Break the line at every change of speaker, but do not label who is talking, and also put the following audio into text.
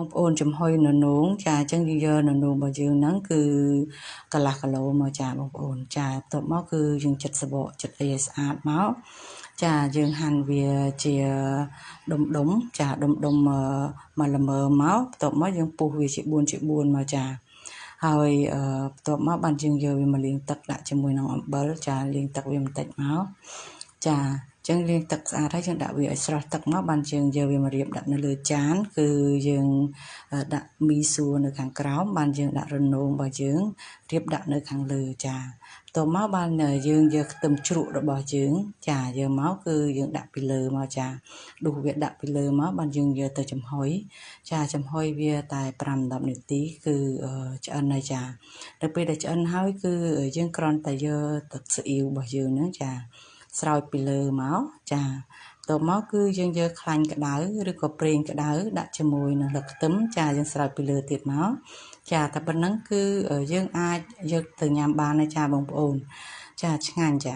បងប្អូនចំហុយននោងចាអញ្ចឹងយើងយកននោងរបស់យើងហ្នឹងគឺកន្លះគីឡូមកចាបងប្អូនចាបន្ទាប់មកគឺយើងចិតសបកចិតអីឲ្យស្អាតមកចាយើងហាន់វាជាដុំចាដុំមកល្មមមកបន្ទាប់មកយើងពុះវាជា4មកចាហើយបន្ទាប់មកបានយើងយកវាមកលាងទឹកដាក់ជាមួយនឹងអំបិលចាលាងទឹកវាបន្តិចមកចាចឹងលាងទឹកស្អាតហើយយើងដាក់វាឲ្យស្រស់ទឹកមកបានយើងយកវាមករៀបដាក់នៅលើចានគឺយើងដាក់មីសួរនៅខាងក្រោមបានយើងដាក់រនោងរបស់យើងរៀបដាក់នៅខាងលើចាបន្ទាប់មកបានយើងយកខ្ទឹមជ្រក់របស់យើងចាយកមកគឺយើងដាក់ពីលើមកចាដួសវាដាក់ពីលើមកបានយើងយកទៅចំហុយចាចំហុយវាតែ5-10នាទីគឺឆ្អិនហើយចាដល់ពេលដែលឆ្អិនហើយគឺយើងគ្រាន់តែយកទឹកស៊ីអ៊ីវរបស់យើងហ្នឹងចាស្រោចពីលើមកចាបន្ទាប់មកគឺយើងយកខ្លាញ់ក្តៅឬក៏ប្រេងក្តៅដាក់ជាមួយនឹងទឹកខ្ទឹមចាយើងស្រោចពីលើទៀតមកចាតែប៉ុណ្ណឹងគឺយើងអាចយកទៅញ៉ាំបានហើយចាបងប្អូនចាឆ្ងាញ់ចា